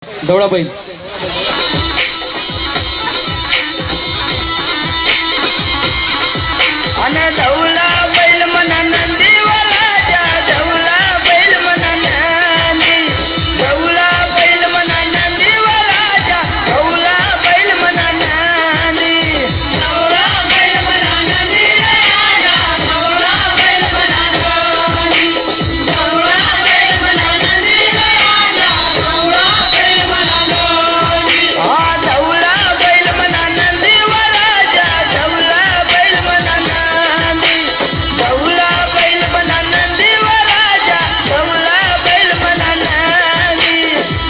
ढवळा बैल आणि ढवळा बैल म्हणा नंदीवराजा ढवळा बैल म्हणा नंदी ढवळा बैल म्हणा नंदीवराजा ढवळा बैल म्हणा नंदी ढवळा बैल म्हणा नंदीवराजा ढवळा बैल म्हणा नंदी ढवळा बैल म्हणा नंदीवराजा ढवळा बैल म्हणा नंदी हा ढवळा बैल म्हणा नंदीवराजा ढवळा बैल म्हणा नंदी ढवळा बैल म्हणा नंदीवराजा ढवळा बैल म्हणा नंदी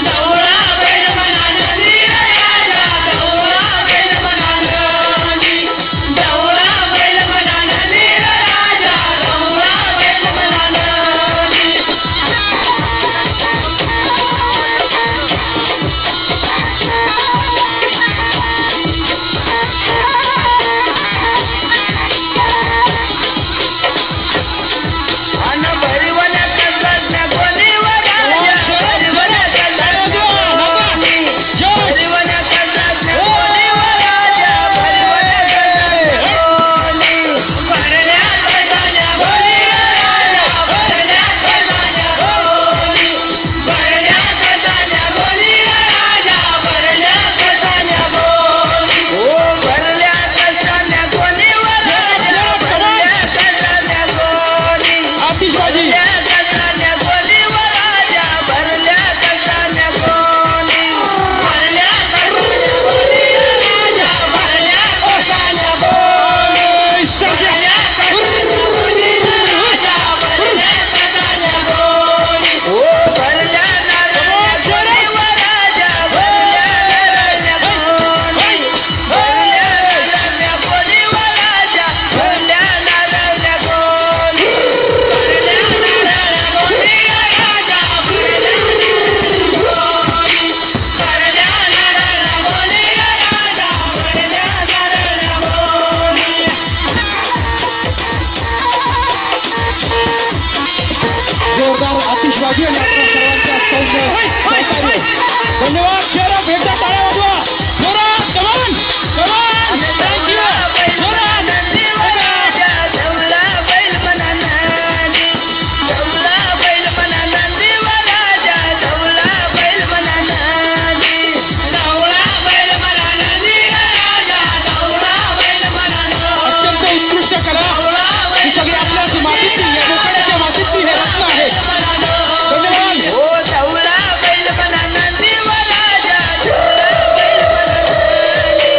ढवळा बैल म्हणा नंदीवराजा ढवळा बैल म्हणा नंदी ढवळा बैल म्हणा नंदीवराजा ढवळा बैल म्हणा नंदी अन भरिवना कसल्या कोणीवराजा भरिवना कसल्या भरिवना कसल्या कोणीवराजा भरिवना कसल्या कोणी भरल्या कसल्या कोणीवराजा भरल्या कसल्या कोणी भरल्या कसल्या कोणीवराजा भरल्या कसल्या कोणी ओ भरल्या कसल्या कोणीवराजा भरल्या कसल्या कोणी आतिषबाजी भरल्या कसल्या कोणीवराजा भरल्या कसल्या कोणी भरल्या कसल्या कोणीवराजा भरल्या कसल्या कोणी भरल्या कसल्या कोणीवराजा भरल्या कसल्या कोणी ओ भरल्या नारळ्या कोणीवराजा भरल्या नारळ्या कोणी भरल्या नारळ्या कोणीवराजा भरल्या नारळ्या कोणी भरल्या नारळ्या कोणीवराजा भरल्या कोणी भरल्या नारळ्या कोणीवराजा भरल्या नारळ्या कोणी जोरदार आतिषबाजी आणि आपल्या सर्वांच्या सौम्य सहकार्य धन्यवाद शेरा भेटता टाळ्या वाजवा जोरात कमान कमान थँक्यू जोरात नंदीवराजा ढवळा बैल म्हणा नंदी ढवळा बैल म्हणा नंदीवराजा ढवळा बैल म्हणा नंदी ढवळा बैल म्हणा नंदीवराजा ढवळा बैल म्हणा अत्यंत उत्कृष्ट कला ही सगळी आपल्याच मातीतली या लोकांच्या मातीतली हे रत्न आहे धन्यवाद ओ ढवळा बैल म्हणा नंदीवराजा ढवळा बैल म्हणा नंदी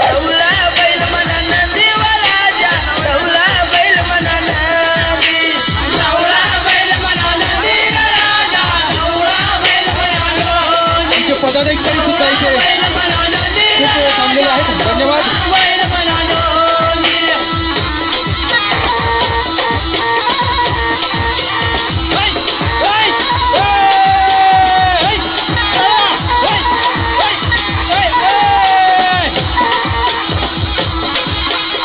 ढवळा बैल म्हणा नंदीवराजा ढवळा बैल म्हणा नंदी ढवळा बैल म्हणा नंदीवराजा ढवळा बैल म्हणा नंदी आमचे पदाधिकारी सुद्धा इथे बैल म्हणा नंदी खूप वेळ थांबलेले आहेत धन्यवाद बैल म्हणा नंदी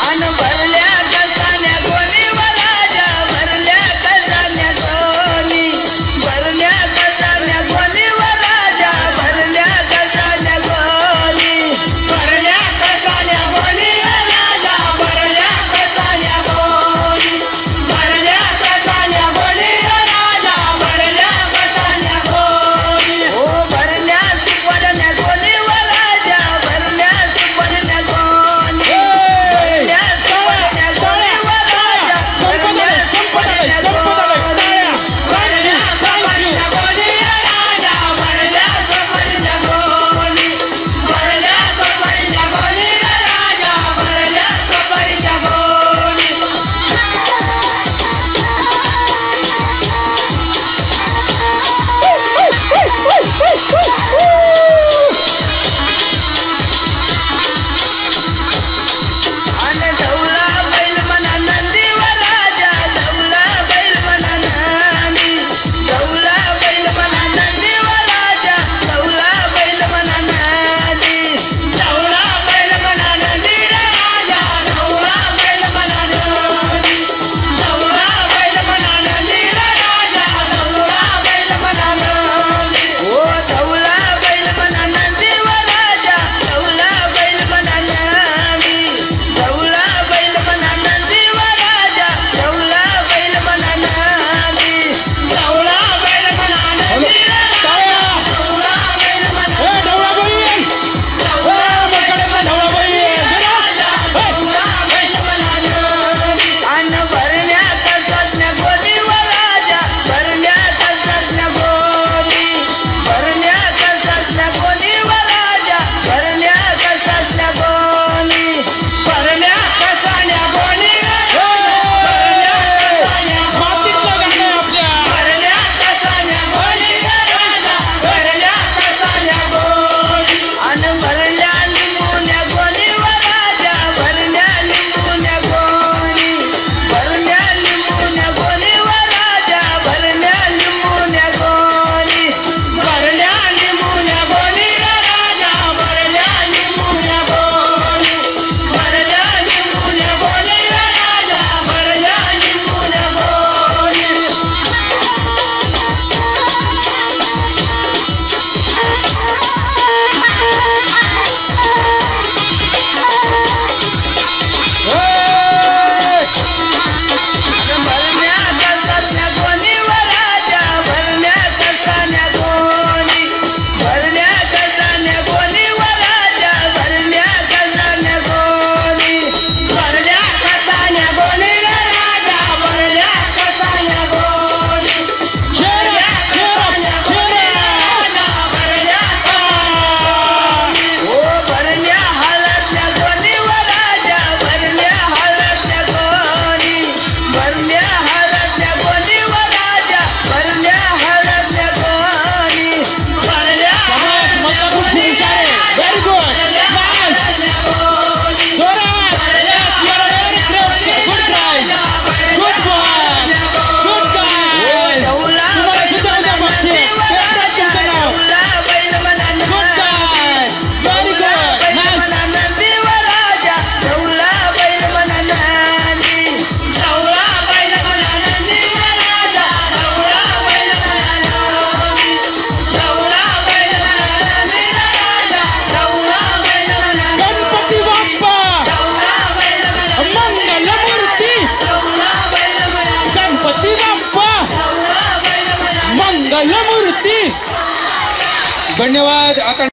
अन भरल्या कसल्या कोणीवराजा भरल्या कसल्या कोणी भरल्या कसल्या कोणीवराजा भरल्या कसल्या कोणी भरल्या कसल्या कोणी धन्यवाद. आता